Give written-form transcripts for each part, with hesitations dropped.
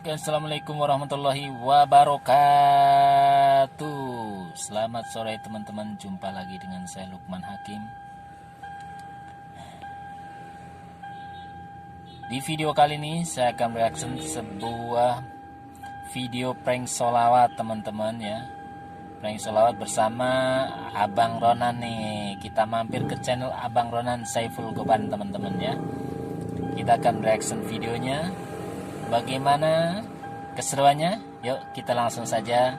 Oke, assalamualaikum warahmatullahi wabarakatuh. Selamat sore teman-teman, jumpa lagi dengan saya Lukman Hakim. Di video kali ini saya akan reaction sebuah video prank solawat teman-teman ya. Prank solawat bersama Abang Ronan nih. Kita mampir ke channel Abang Ronan Saiful Goban teman-teman ya. Kita akan reaction videonya. Bagaimana keseruannya? Yuk kita langsung saja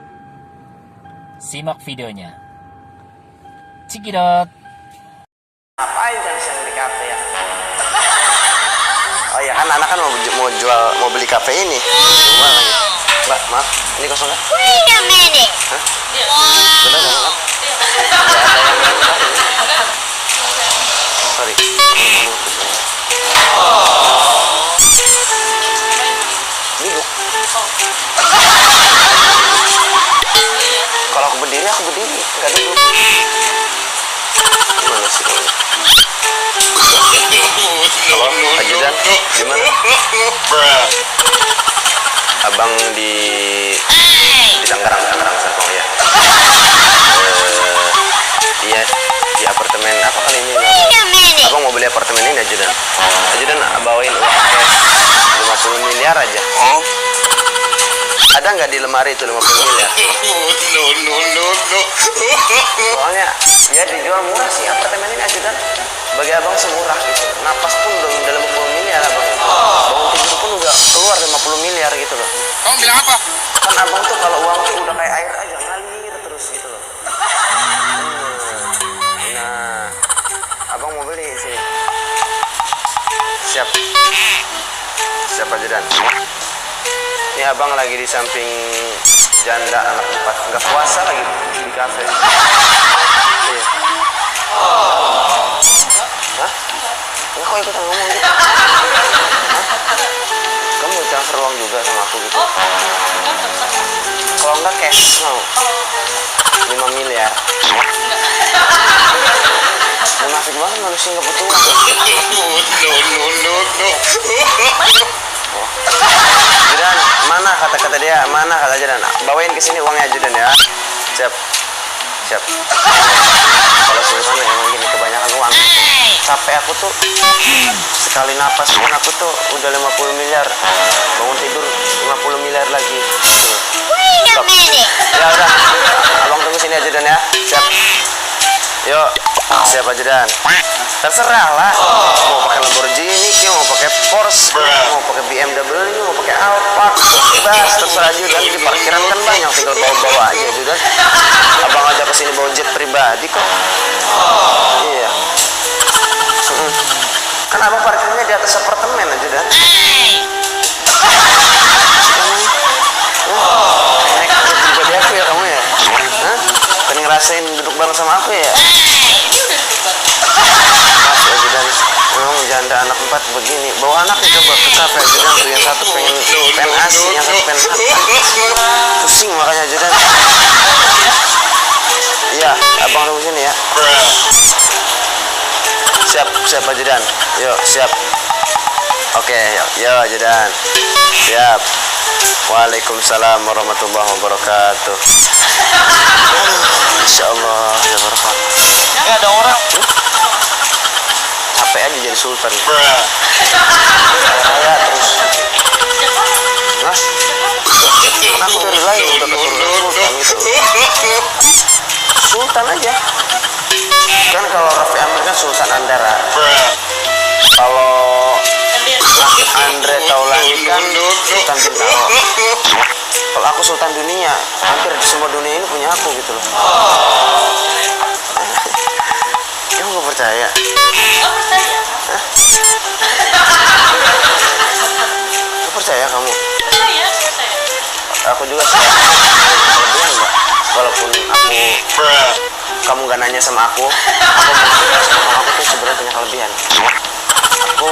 simak videonya. Cikidot. Ngapain kan siang di kafe ya? Oh iya kan anak kan mau beli kafe ini. Jual lagi. Mbak, maaf, ini kosong kan? Wait a minute. Hah? Benar kan? Nggak ada yang sorry. Duduk. Kalau aku berdiri, nggak duduk. Gimana sih kalau? Halo, ajudan, gimana? Abang di Tangerang Serpong ya. Iya, di apartemen apa kali ini? Abang mau beli apartemen ini ajudan. Ajudan bawain uang cash 50 miliar aja. Ada nggak di lemari itu 50 miliar? No. Soalnya ya dijual murah sih apartemen ini ajudan. Bagi abang semurah gitu. Napas pun udah 50 miliar abang. Bangun tidur pun udah keluar 50 miliar gitu loh. Kamu bilang apa? Kan abang tuh kalau uang tuh udah kayak air aja ngalir terus gitu loh. Nah, abang mau beli sih. Siap ajudan. Ini abang lagi di samping janda anak 4, nggak puasa lagi di kafe. Iya. Hah? Enggak kok ikutan ngomong gitu. Hah? Kamu transfer uang juga sama aku gitu? Kalau enggak cash mau 5 miliar. Munafik banget manusia nggak butuh uang. No. Oh. Judan, mana kata dia? Mana kata Judan? Bawain ke sini uangnya Judan ya. Siap. Kalau Sultan emang gini kebanyakan uang. Capek aku tuh. Sekali napas pun aku tuh udah 50 miliar. Bangun tidur 50 miliar lagi. Stop. Ya udah. Abang tunggu sini aja Dan ya. Siap. Yuk. Siap aja Dan. Terserah lah. Mau pakai Lamborghini, mau pakai Porsche, mau pakai BMW, mau pakai Alphard, bebas terserah aja Dan. Di parkiran kan banyak, tinggal bawa aja Dan. Abang aja kesini bawa jet pribadi kok. Iya. Kan abang parkirnya di atas apartemen aja Dan. Naik jet pribadi aku ya kamu ya? Hah? Kan ngerasain duduk bareng sama aku ya? Mas ajudan, memang janda anak 4 begini. Bawa anaknya coba ke kafe ajudan tuh, yang satu pengen asik, yang satu pengen pusing makanya ajudan. Iya, abang tunggu sini ya. Siap ajudan. Yuk, siap. Oke, yuk ajudan. Siap. Waalaikumsalam warahmatullahi wabarakatuh. Insyaallah ya barakatuh. Nggak ada orang. Capek aja jadi sultan. Raya terus. Nah, aku dari lain udah keturunan sultan itu. Sultan aja. Kan kalau Raffi Ahmad kan Sultan Andara. Kalau Andre Taulani kan Sultan Bintaro. Kalau aku Sultan Dunia, hampir semua dunia ini punya aku gitu loh. Kamu gak percaya? Gak percaya. Hah? Gak percaya kamu? Percaya. Aku juga sih kelebihan mbak. Walaupun kamu gak nanya sama aku mau sama aku tuh sebenarnya punya kelebihan. Aku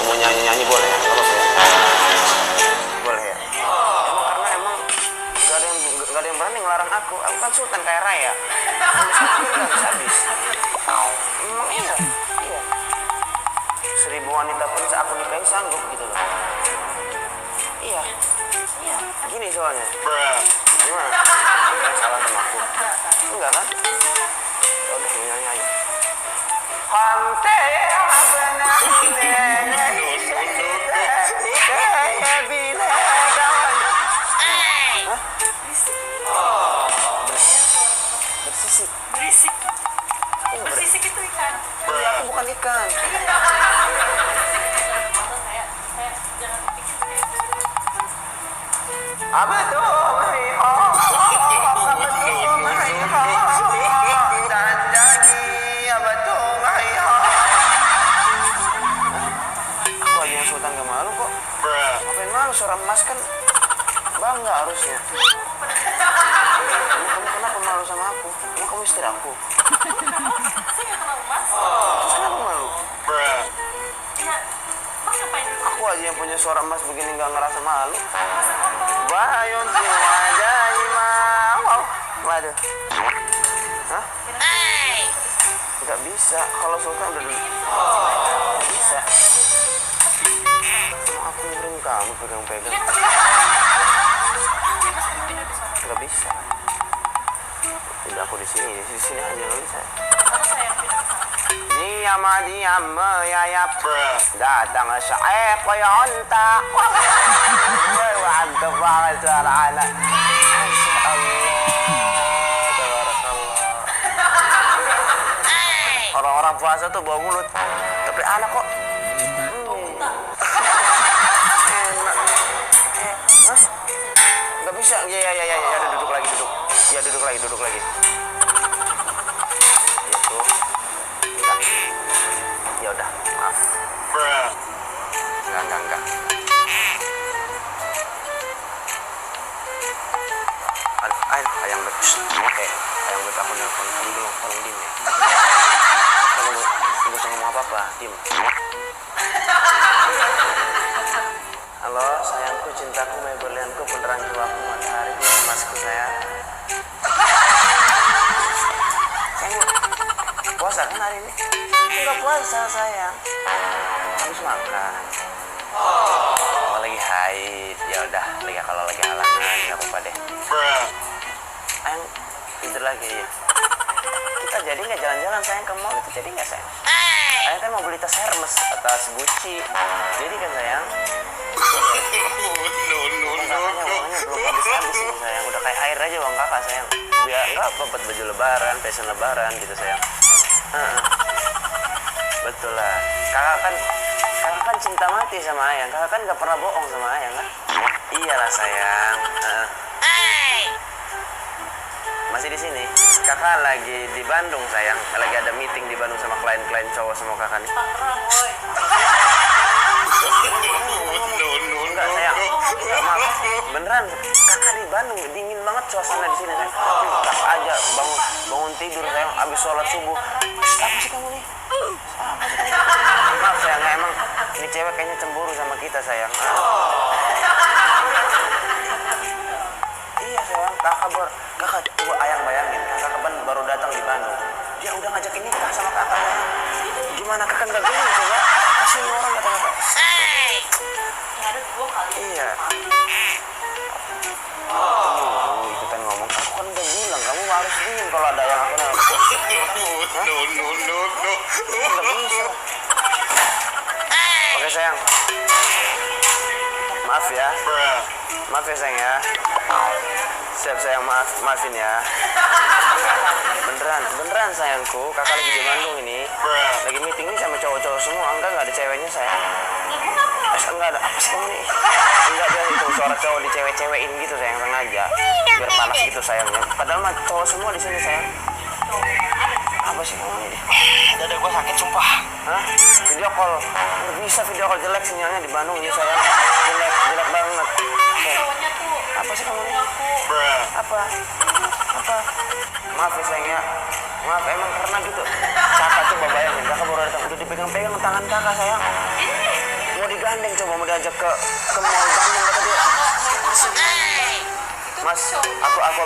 mau nyanyi boleh ya? Gak apa-apa ya? Boleh ya? Emang gak ada yang berani ngelarang aku. Aku kan sultan kayak Raya. Habis. Emang iya. 1000 wanita pun aku nikahi sanggup gitu loh. Iya. gini soalnya. Bruh. Gimana? Yang salah sama aku? Enggak kan? Ya udah nyanyi aja. Hamte abna bersisik. Berisik. Berisik itu ikan. Iya, aku bukan ikan. Apa tuh? Dan jadi apa tuh? Aku aja yang sultan gak malu kok. Bruh. Ngapain malu? Seorang emas kan bangga harusnya. Kamu kenapa malu sama aku? Emang kamu istri aku? Saya nggak kenal Mas. Kenapa malu? Bruh. Ya, Mas ngapain dulu? Aku aja yang punya suara emas begini gak ngerasa malu. Masa foto? Bayun si wajah mau. Waduh. Hah? Gak bisa. Kalau sultan udah dulu. Gak bisa. Mau aku ngirim kamu pegang-pegang. Gak bisa. Udah aku di sini aja gak bisa. Atau saya yang pindah ke sana? Diam menyayap. Bruh. Datang seekor onta. Mantap banget suara anak. Masya Allah. Tabarakallah. Orang-orang puasa tuh bawa mulut. Tapi anak kok enak. Hah? Gak bisa. Ya, udah duduk lagi, duduk. Ya, duduk lagi. Ya tuh. Udah. Ya udah, maaf. Bruh. Enggak. Ayang beb. Ayang beb aku nelfon. Kamu belum tolong diem ya. Kamu nggak usah ngomong apa-apa, diem. Halo, sayangku, cintaku, my berlianku, penerang jiwaku, matahariku, emasku, sayang. Sayang, puasa kan hari ini? Enggak puasa, sayang. Habis makan. Oh, lagi haid. Ya udah, kalau lagi halangan nggak apa-apa deh. Bruh. Ayang tidur lagi ya. Kita jadi nggak jalan-jalan sayang ke mall itu, jadi nggak sayang? Ayang kan mau beli tas Hermes, tas Gucci. Jadi kan sayang? Makanya uangnya belum habis-habis ini sayang. Udah kayak air aja uang kakak sayang. Biar nggak apa buat baju lebaran, fashion lebaran gitu sayang. Betul lah. Kakak kan cinta mati sama Ayang. Kakak kan nggak pernah bohong sama Ayang kan? Iyalah sayang. Masih di sini. Kakak lagi di Bandung sayang. Lagi ada meeting di Bandung sama klien-klien cowok sama kakak nih. Enggak sayang. Maaf. Beneran. Kakak di Bandung dingin banget suasana di sini sayang. Kakak aja bangun tidur sayang. Abis sholat subuh. Apa sih kamu nih? Maaf sayang. Emang ini cewek kayaknya cemburu sama kita sayang. Iya sayang. Kakak coba Ayang bayangin. Kakak baru datang di Bandung. Dia udah ngajakin nikah sama kakak. Gimana kakak nggak bingung coba? Kasihin orang kata kakak. Ada 2 kali. Iya. Ikutan ngomong. Aku kan udah bilang kamu harus dingin kalau ada yang aku nanya. No. Nggak bisa. Oke sayang. Maaf ya. Bruh. Maaf ya sayang ya. Siap sayang, maafin ya. Beneran sayangku. Kakak lagi di Bandung ini. Bruh. Lagi meeting nih sama cowok-cowok semua. Enggak ada ceweknya sayang. Enggak ada. Apa sih kamu nih? Enggak, dia itu suara cowok di cewek-cewekin gitu sayang, sengaja. Biar panas gitu sayangnya. Padahal mah cowok semua di sini sayang. Apa sih kamu nih? Dada gue sakit sumpah. Hah? Video call. Nggak bisa video call, jelek sinyalnya di Bandung ini sayang. Jelek banget. Cowoknya tuh Apa sih kamu nih? aku. Bruh. Apa? Maaf ya sayang ya. Maaf emang karena gitu. Kakak coba bayangin, kakak baru datang udah dipegang-pegang tangan kakak sayang. Mau digandeng coba, mau diajak ke mall Bandung kata dia. Mas,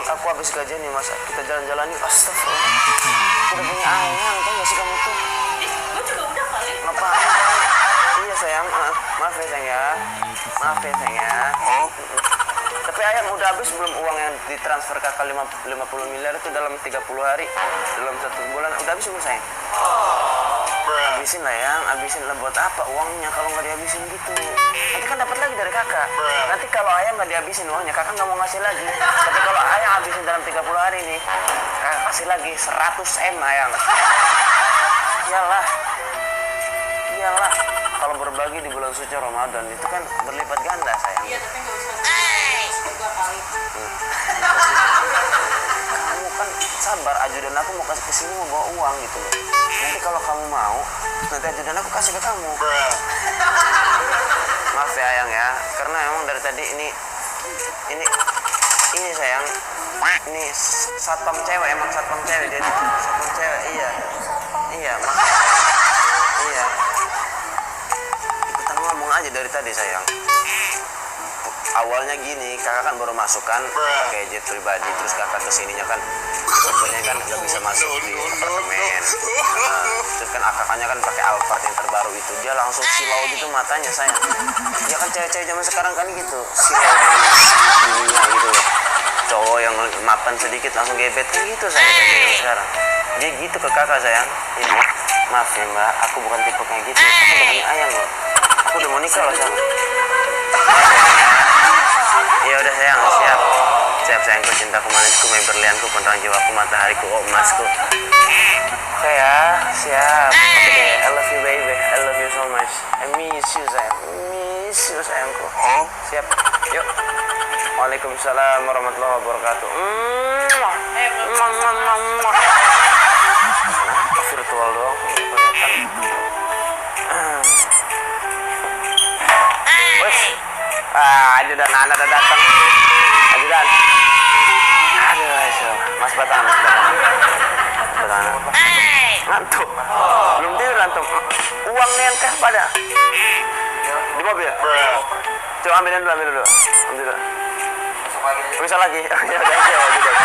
aku habis gajian nih mas. Kita jalan-jalan yuk. Astagfirullah. Udah punya Ayang, tau gak sih kamu tuh? Gue juga udah kali. Ngapain? Iya sayang, maaf ya sayang ya. Maaf ya sayang ya. Tapi HP ayang udah habis belum uang yang ditransfer kakak 50 miliar itu dalam 30 hari, dalam 1 bulan udah habis belum sayang? Habisin lah yang, habisin lah. Buat apa uangnya kalau nggak dihabisin gitu? Nanti kan dapat lagi dari kakak. Nanti kalau ayang nggak dihabisin uangnya, kakak nggak mau ngasih lagi. Tapi kalau ayang habisin dalam 30 hari nih, kakak kasih lagi 100 M ayang. Iyalah, iyalah. Kalau berbagi di bulan suci Ramadan itu kan berlipat ganda sayang. Iya, tapi nggak usah 2 kali. Kamu kan sabar, ajudan aku mau kasih kesini mau bawa uang gitu loh. Nanti kalau kamu mau, nanti ajudan aku kasih ke kamu. Maaf ya ayang ya, karena emang dari tadi ini sayang, ini satpam cewek, emang satpam cewek dia, satpam cewek, iya, iya. Kita ngomong aja dari tadi sayang. Awalnya gini, kakak kan baru masuk kan pakai jet pribadi, terus kakak kesininya kan sebenarnya kan nggak bisa masuk di apartemen. Terus kan kakaknya kan pakai Alphard yang terbaru itu, dia langsung silau gitu matanya sayang. Ya kan cewek-cewek zaman sekarang kan gitu, silau di dunia gitu loh. Cowok yang mapan sedikit langsung gebet kan gitu sayang zaman sekarang. Dia gitu ke kakak sayang. Ini maaf ya mbak, aku bukan tipe kayak gitu. Aku udah punya ayang loh. Aku udah mau nikah loh sayang. Ya udah sayang, siap sayangku, cintaku, manisku, mei berlianku, penerang jiwaku, matahariku, oh emasku. Oke ya, siap. Oke deh, I love you baby, I love you so much. I miss you sayang, miss you sayangku. Siap, yuk. Waalaikumsalam warahmatullahi wabarakatuh. Kenapa virtual doang? Ajudan anak udah datang. Ajudan. Aduh, Mas Batang. Ngantuk. Belum tidur antum. Uangnya yang kah pada? Di mobil. Coba ambilin dulu, ambil dulu. Bisa lagi. Ya udah, ajudan.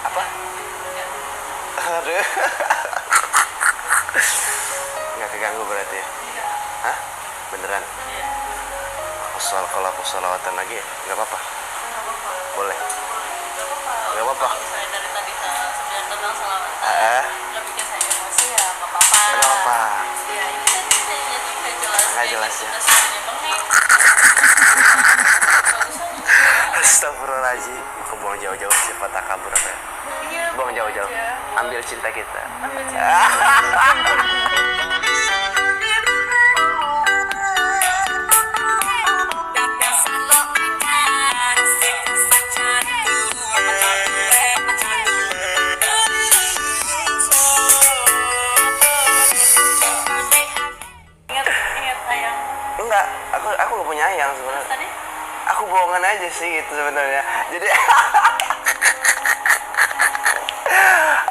Apa? Aduh. Nggak keganggu berarti ya? Hah? Beneran? Kalau aku sholawatan lagi ya? Nggak apa-apa? Boleh? Nggak apa-apa? Saya dari tadi sebenarnya tentang salawat nggak bikin saya emosi ya nggak apa-apa. Nggak apa-apa. Ya ini tadi kayaknya tuh nggak jelas. Nggak jelas ya? Udah semuanya bengek. Astagfirullahaladzim. Aku buang jauh-jauh sifat takabur apa ya? Iya, Buang jauh-jauh. aja. Ambil cinta kita. Ambil cinta. Ingat ayang. Enggak, aku gak punya ayang sebenarnya. Tadi Aku bohongan aja sih gitu sebenarnya. Jadi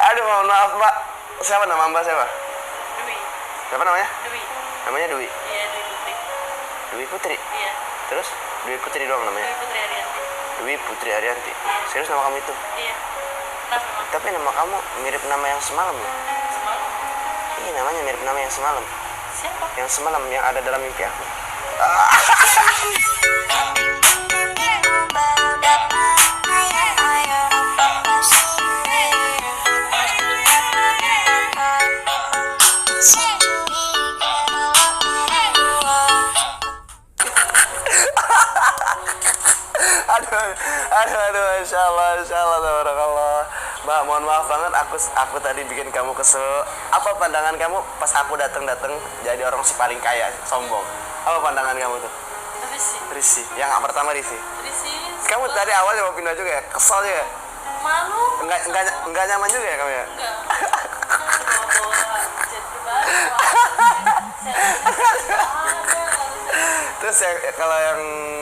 aduh, mohon maaf Mbak. Siapa nama Mbak siapa? Dwi. Siapa namanya? Dwi. Namanya Dwi. Iya, Dwi Putri. Dwi Putri. Iya, Terus Dwi Putri doang namanya. Dwi Putri Arianti. Dwi Putri Arianti. Serius nama kamu itu? Iya. Kenapa? Tapi nama kamu mirip nama yang semalam loh. Semalam. Iya, namanya mirip nama yang semalam. Siapa? Yang semalam yang ada dalam mimpi aku. Aduh, insya Allah, tabarakallah. Mbak, mohon maaf banget, aku tadi bikin kamu kesel. Apa pandangan kamu pas aku datang jadi orang si paling kaya, sombong? Apa pandangan kamu tuh? Risih. Risih. Yang pertama risih. Risih. Kamu tadi awalnya mau pindah juga ya? Kesel juga ya? Malu. Enggak nyaman juga ya kamu ya? Enggak. Bawa jet pribadi. Terus kalau yang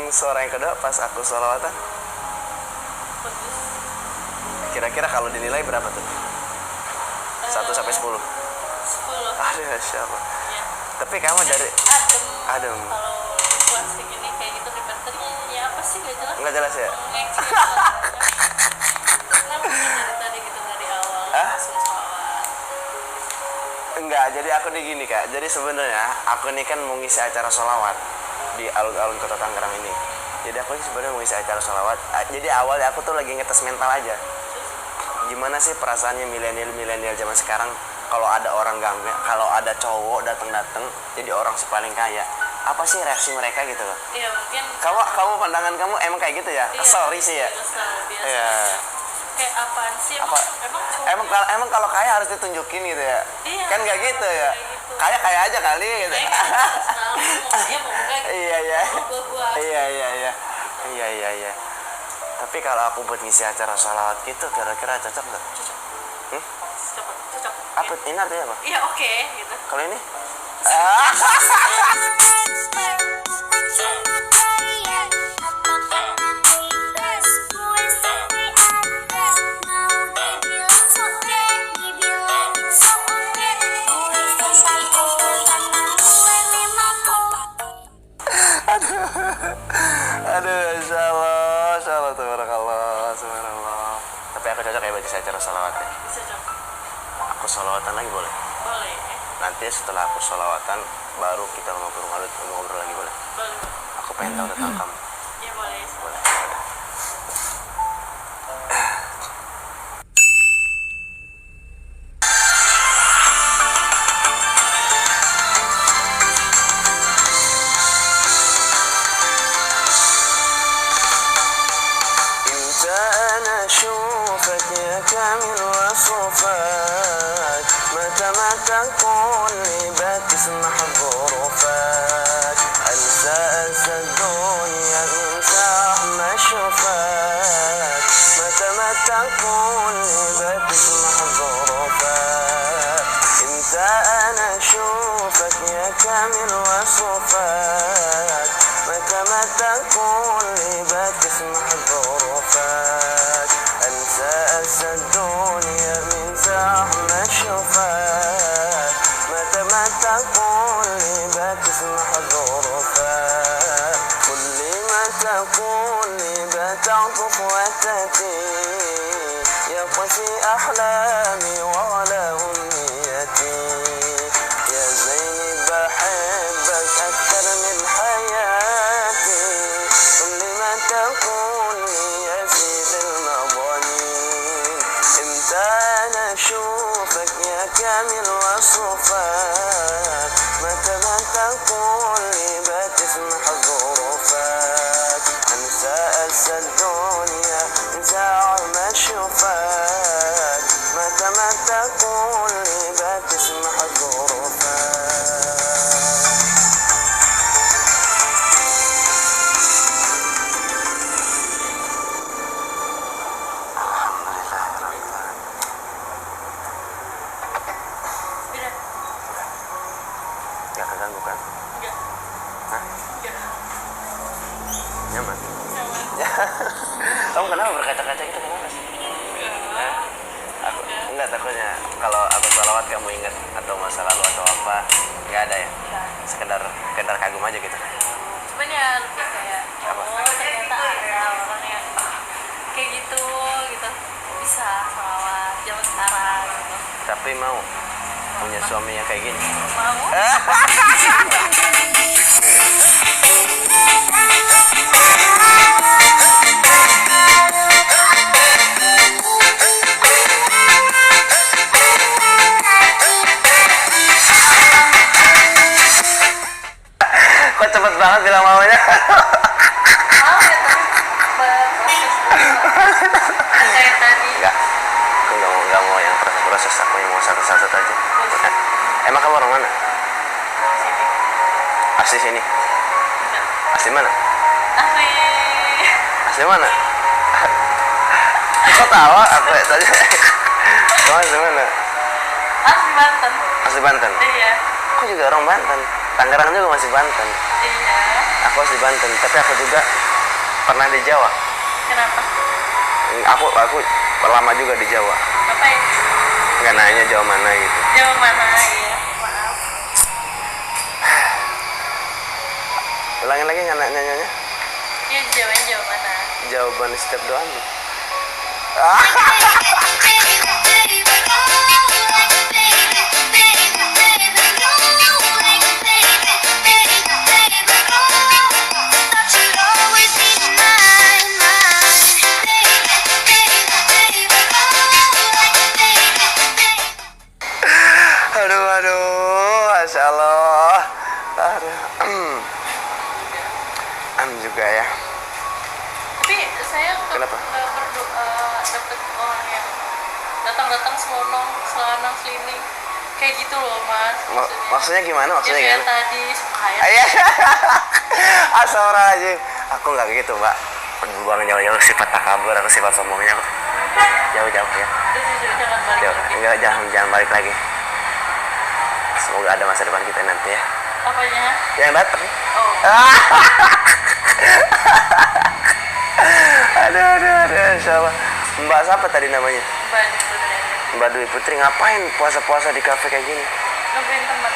suara yang kedua pas aku sholawatan, kira-kira kalau dinilai berapa tuh? 1 sampai 10. 10. Aduh, siapa? Ya. Tapi kamu dari Adem. adem. Kalau puasa gini kayak gitu repertorinya ya apa sih gak jelas. Nggak jelas ya? Bengek sih, nggak jelas. Kenapa sih dari tadi gitu dari awal Hah? langsung sholat? Enggak, jadi aku nih gini Kak. Jadi sebenarnya aku nih kan mau ngisi acara sholawat di alun-alun kota Tangerang ini. Jadi aku ini sebenarnya mau ngisi acara sholawat. Jadi awalnya aku tuh lagi ngetes mental aja. Gimana sih perasaannya milenial zaman sekarang kalau ada orang ganggu, kalau ada cowok datang jadi orang si paling kaya. Apa sih reaksi mereka gitu loh? Iya mungkin. Kamu pandangan kamu emang kayak gitu ya? Iya, Kesel sih ya? Kesel biasa. Iya. Kayak apaan sih? Apa? Emang kalau kaya harus ditunjukin gitu ya? Iya, Kan nggak gitu ya? kayak gitu. Kaya aja kali gitu. Kayak ya mau enggak gitu. Iya. Gua. Iya. Tapi kalau aku buat ngisi acara sholawat gitu kira-kira cocok nggak? Cocok. Apa ini artinya apa? Iya oke gitu. Kalau ini? Aduh, insya Allah, tabarakallah, subhanallah. Tapi aku cocok ya buat ngisi acara sholawat ya. Cocok. Aku sholawatan lagi boleh? Boleh. Nanti setelah aku sholawatan baru kita ngobrol lagi boleh? Boleh. Aku pengen tahu tentang kamu. Iya boleh. Boleh. أشوفك يا كامل وصفات متى تكون لي بتسمح الظروفات أنسى الدنيا من ساعة ما أشوفك متى تكون لي بتسمح الظروفات أنت أنا أشوفك يا كامل وصفات متى تكون لي بتسمح الظروفات أنسى الدنيا من زحمة شوفات متى تكون لي بتسمح الظروفات كل ما تكون لي بتعطف وتأتي قوسي أحلامي وعلى أمنيتي يا زيني بحبك أكثر من حياتي كل ما تقول لي يا سيد المضامين امتى أنا أشوفك يا كامل وصفك متى ما تقول لي بتسمح ظروفك أنسى أنسى الدنيا أنسى عم أشوفك متى ما تقول لي بتسمح ظروفك Udah. Gak keganggu kan? Enggak. Hah? Enggak. Nyaman? Nyaman. Kamu kenapa berkaca-kaca gitu kenapa sih? Hah? Aku enggak takutnya kalau aku salawat kamu ingat atau masa lalu atau apa? Enggak ada ya? Sekedar kagum aja gitu. Cuman ya lebih kayak Apa? oh ternyata ada orang yang kayak gitu bisa salawat zaman sekarang gitu. Tapi mau punya suami yang kayak gini. Mau? Kok cepet banget bilang maunya? Mau ya tapi berproses kayak tadi. Enggak. Aku enggak mau yang proses, aku yang mau satu-satu aja. Emang kamu orang mana? Sini. Asli sini. Asli mana? Asli. Asli mana? Kok tahu aku tadi? Kamu asli mana? Asli Banten. Asli Banten. Iya. Aku juga orang Banten. Tangerang juga masih Banten. Iya. Aku asli Banten, tapi aku juga pernah di Jawa. Kenapa? Aku lama juga di Jawa. Ngapain? Nggak nanya Jawa mana gitu. Jawa mana? Iya. Maaf. Ulangin lagi nggak nanya-nanya? Iya Jawa mana? Jawaban setiap doa. Aduh, Masya Allah. Aduh. Juga ya. Tapi saya Kenapa? berdoa dapet orang yang datang selonong seliling kayak gitu loh mas. Maksudnya gimana? Maksudnya ya, kayak gimana? tadi supaya Iya. Asal aja. Aku nggak gitu, Mbak. Buang jauh-jauh sifat takabur atau sifat sombongnya. Jauh-jauh ya. terus jangan balik Jauh. lagi. Enggak, jangan balik lagi. Semoga ada masa depan kita nanti ya. Apanya? Yang datang. Oh. Aduh, siapa? Mbak siapa tadi namanya? Banyak sebenarnya. Mbak Dwi Putri ngapain puasa-puasa di kafe kayak gini? Nungguin teman.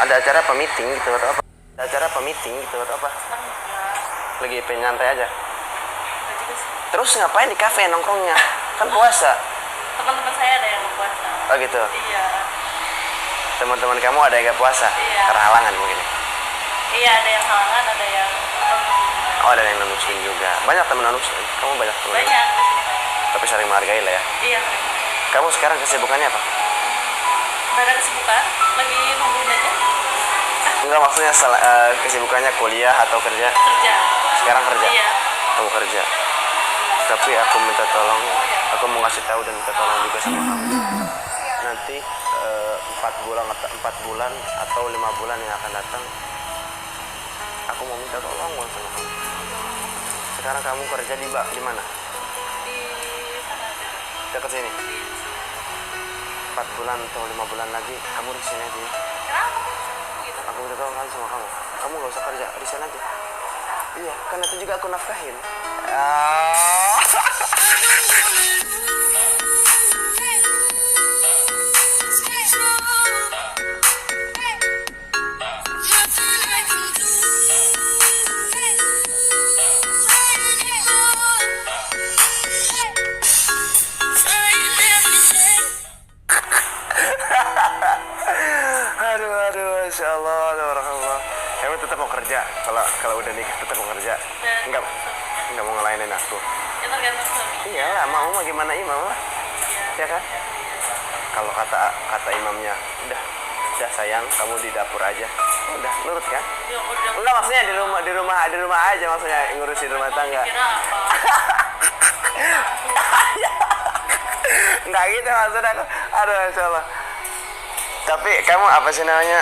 Ada acara apa meeting gitu atau apa? Ada acara apa meeting gitu atau apa? Lagi pengen nyantai aja. Enggak juga sih. Terus ngapain di kafe nongkrongnya? Kan puasa. Teman-teman saya ada yang puasa. Oh gitu. Iya. Teman-teman kamu ada yang gak puasa? Iya. Terhalangan mungkin. Iya ada yang halangan, ada yang Oh ada yang non-muslim juga. Banyak teman non-muslim. Kamu banyak teman. banyak. Tapi saling menghargai lah ya. Iya. Kamu sekarang kesibukannya apa? Udah ada kesibukan? Lagi nungguin aja. Enggak maksudnya kesibukannya kuliah atau kerja? Kerja. Sekarang kerja? Iya. Kamu kerja. Tapi aku minta tolong, aku mau ngasih tahu dan minta tolong juga sama kamu. Nanti 4 bulan atau 5 bulan yang akan datang, aku mau minta tolong sama kamu. Sekarang kamu kerja di mana? Di sana aja. Dekat sini. 4 bulan atau 5 bulan lagi kamu resign aja ya. Kenapa? Gitu. Aku minta tolong aja sama kamu. Kamu gak usah kerja, resign aja. Iya, kan itu juga aku nafkahin. Hey! kalau udah nikah tetap mau kerja. Dan Enggak mau ngelainin aku. ya tergantung suami. Iya lah, mau mah gimana imam lah. Ya kan? Kalau kata imamnya, udah sayang, kamu di dapur aja. Udah, nurut kan? Ya udah. Enggak, maksudnya di rumah aja, maksudnya ngurusin rumah tangga. Kira apa? Enggak gitu maksud aku. Aduh, insyaallah. Tapi kamu apa sih namanya?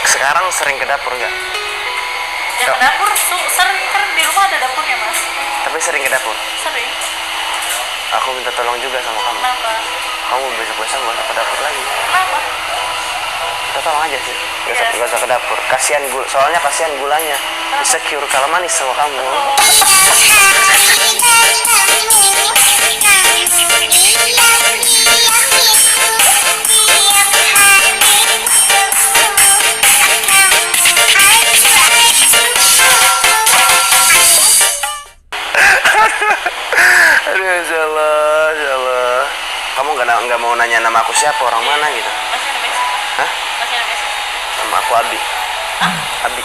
Sekarang sering ke dapur nggak? Ya ke dapur sering, kan di rumah ada dapurnya mas. Tapi sering ke dapur. Sering. Aku minta tolong juga sama kamu. Kenapa? Kamu besok-besok nggak usah ke dapur lagi. Kenapa? Minta tolong aja sih. Iya. Nggak usah ke dapur. Soalnya kasihan gulanya. Insecure kalau manis sama kamu. Aduh, insyaallah. Kamu nggak mau nanya nama aku siapa, orang mana gitu? Masih ada mesej. Hah? Masih ada mesej. Nama aku Abi. Abi. Abi.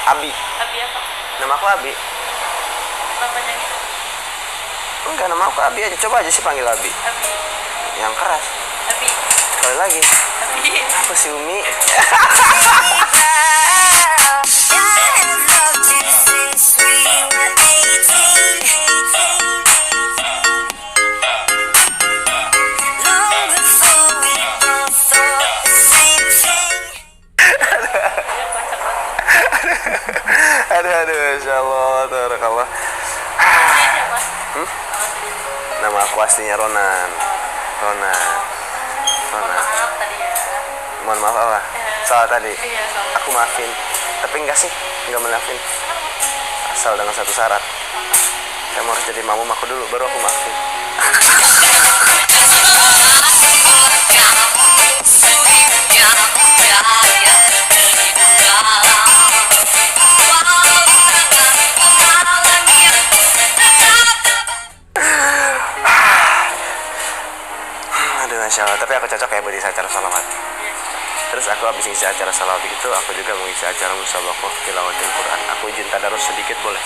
Abi. Abi apa? Nama aku Abi. Kenapa nyanyi? Enggak, nama aku Abi aja. Coba aja sih panggil Abi. Abi. Yang keras. Abi. Sekali lagi. Abi. Apa sih Umi? Aduh, insyaallah, tabarakallah. Ini apa? Nama aku aslinya Ronan. Mohon maaf tadi ya. Mohon maaf apa? Salah tadi. Iya, salah. Aku maafin. Tapi enggak sih, enggak maafin. Asal dengan satu syarat. Kamu harus jadi mamum aku dulu, baru aku maafin. Aduh, Masya Allah. Tapi aku cocok ya buat isi acara salawat. Terus aku habis ngisi acara salawat itu, aku juga mau ngisi acara musabaqah tilawatil Quran. Aku izin tadarus sedikit boleh?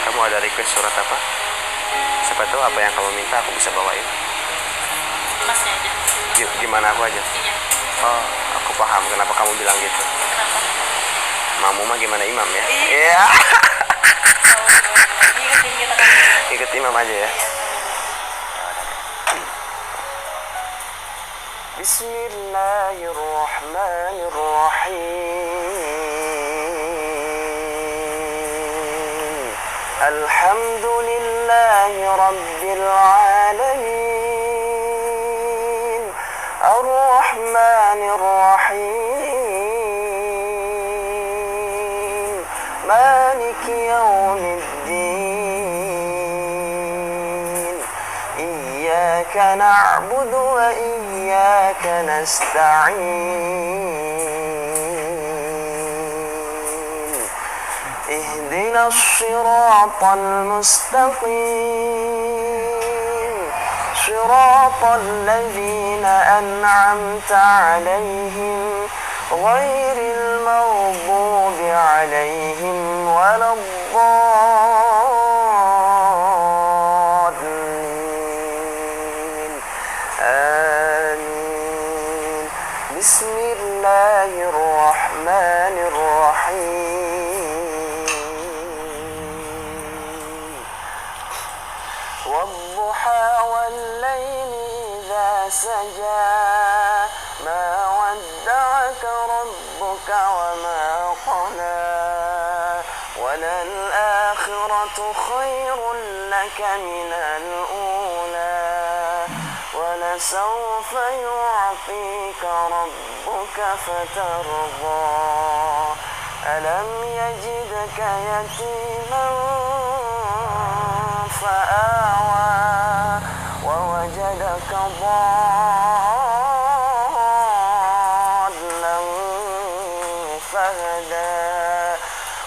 Kamu ada request surat apa? Siapa tahu apa yang kamu minta aku bisa bawain. Masnya aja. Gimana aku aja? Iya. Oh, aku paham kenapa kamu bilang gitu. Kenapa? Mamu mah gimana imam ya? Iya. Iya. Ikutin kita kan. Ikut imam aja ya. Bismillahirrahmanirrahim. Alhamdulillahi rabbil alamin. Ar-Rahmanir Rahim. Maliki yaumiddin. Iyyaka na'budu wa iyyaka nasta'in. Ihdinas siratal mustaqim. Siratal ladzina an'amta 'alaihim ghairil maghdubi 'alaihim waladdallin. Amin. Bismillahirrahmanirrahim. Wadduha wal-laili idza saja. Ma wadda'aka rabbuka wa ma qala. وللآخرة خير لك من الأولى ولسوف يعطيك ربك فترضى ألم يجدك يتيما فآوى ووجدك ضالا فهدى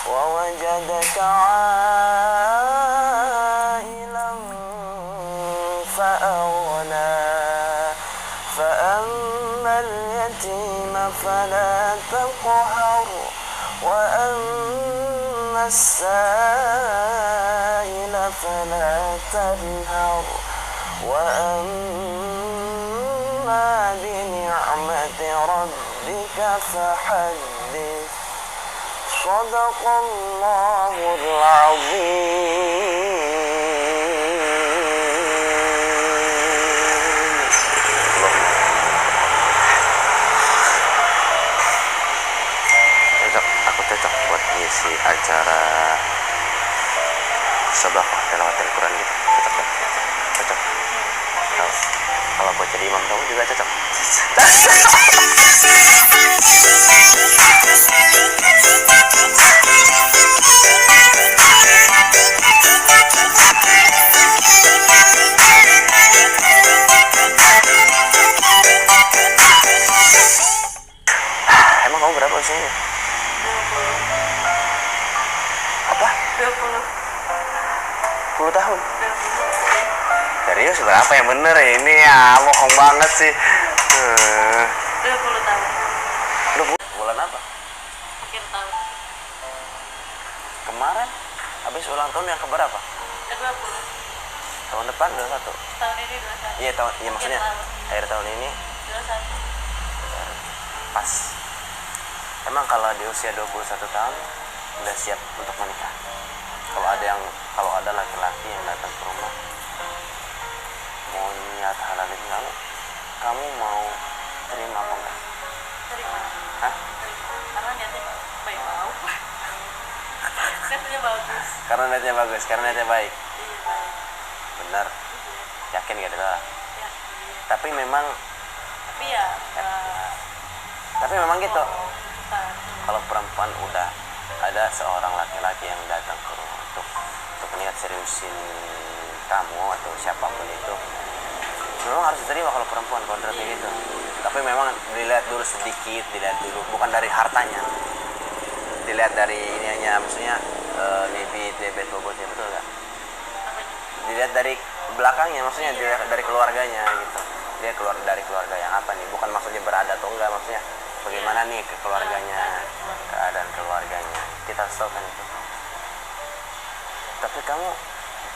ووجدك عائلا فأغنى فأما اليتيم فلا تقهر وأما السائل فلا تنهر وأما بنعمة ربك فحدث صدق الله العظيم. Aku cocok buat ngisi acara sedekah tilawat Al-Quran gitu. Cocok. Kalau buat jadi imam kamu juga cocok. Emang kamu berapa usianya? 20. Apa? 20. 10 tahun? Serius berapa yang bener ini ya? Bohong banget sih. 20 tahun. Bulan apa? Akhir tahun. Kemarin habis ulang tahun yang keberapa? 20. Tahun depan 21. Tahun ini 21. Iya maksudnya akhir tahun ini 21. pas. Emang kalau di usia 21 tahun udah siap untuk menikah? Kalau ada laki-laki yang datang ke rumah mau niat halalin kamu mau terima apa enggak? Terima. Hah? Terima. Karena niatnya baik mau. Niatnya bagus. Karena niatnya bagus, karena niatnya baik. Iya baik. Benar. Yakin gak ada salah? Ya. Tapi memang Tapi memang gitu. Bukan. Kalau perempuan udah ada seorang laki-laki yang datang ke rumah untuk niat seriusin kamu atau siapapun itu, memang harus diterima kalau perempuan kontraknya gitu. Tapi memang dilihat dulu sedikit, dilihat dulu bukan dari hartanya, dilihat dari ininya, maksudnya bibit, bebet, bobotnya, betul nggak? Dilihat dari belakangnya, maksudnya dilihat dari keluarganya gitu. Dia keluar dari keluarga yang apa nih? Bukan maksudnya berada atau enggak, maksudnya bagaimana nih ke keluarganya, keadaan keluarganya. Kita harus tahu kan itu. Tapi kamu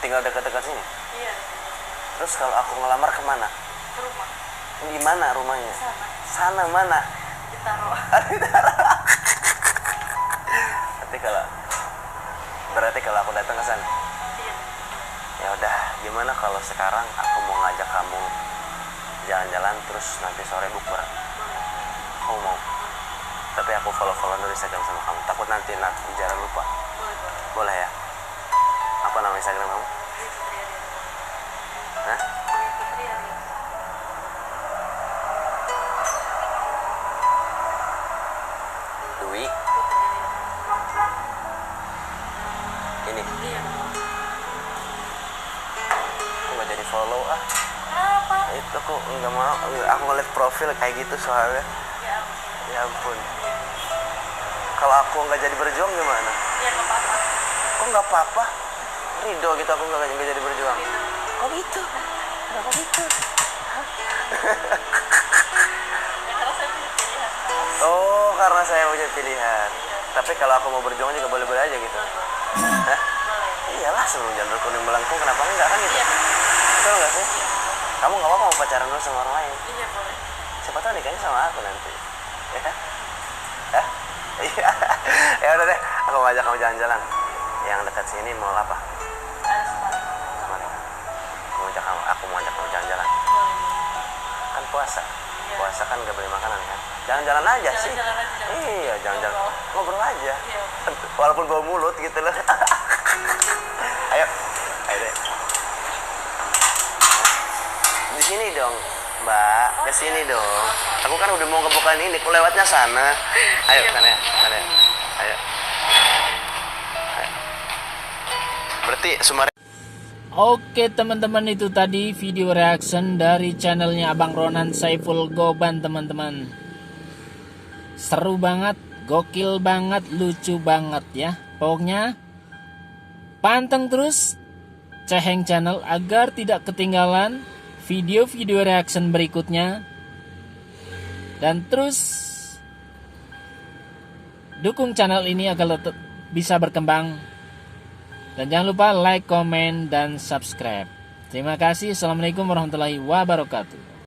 tinggal dekat-dekat sini. Iya. Terus kalau aku ngelamar kemana? Ke rumah. Di mana rumahnya? Sana. Sana mana? Ditaruh. Berarti kalau aku datang ke sana. Iya. Ya udah, gimana kalau sekarang aku mau ngajak kamu jalan-jalan terus nanti sore bukber? Kamu mau? Tapi aku follow dulu Instagram sama kamu. Takut nanti jarang lupa. Boleh ya? Apa nama Instagram kamu? Hah? Dwi? Ini? Aku gak jadi follow ah. Kenapa? Itu aku nggak mau. Aku ngeliat profil kayak gitu soalnya. Ya ampun. Ya ampun. Kalau aku nggak jadi berjuang gimana? Ya nggak apa-apa. Kok nggak apa-apa? Ridho gitu aku nggak jadi berjuang. Kok gitu? Kenapa gitu? Ya karena saya punya pilihan. Oh, karena saya punya pilihan. Tapi kalau aku mau berjuang juga boleh-boleh aja gitu. Hah? Iyalah, sebelum janur kuning melengkung kenapa enggak kan gitu? Betul nggak sih? Kamu nggak apa-apa mau pacaran dulu sama orang lain? Iya boleh. Siapa tahu nikahnya sama aku nanti. Ya kan? Hah? Iya. Ya udah deh, aku ngajak kamu jalan-jalan. Yang dekat sini mau apa? Ada semua. Mari. Aku mau ajak kamu jalan-jalan. Boleh. Kan puasa. Iya. Puasa kan gak beli makanan kan? Jalan-jalan aja sih. Jalan-jalan aja. Iya, jalan-jalan. Ngobrol aja. Iya. Walaupun bau mulut gitu loh. Ayo. Ayo deh. Di sini dong, Mbak. Ke sini dong. Aku kan udah mau kebukaan ini, aku lewatnya sana. Ayo, sana ya. Sana ya. Ayo. Ayo. Berarti Sumari. Oke teman-teman, itu tadi video reaction dari channelnya Abang Ronan Saiful Goban teman-teman. Seru banget, gokil banget, lucu banget ya. Pokoknya panteng terus Ceheng Channel agar tidak ketinggalan video-video reaction berikutnya. Dan terus dukung channel ini agar tetap bisa berkembang. Dan jangan lupa like, komen, dan subscribe. Terima kasih. Assalamualaikum warahmatullahi wabarakatuh.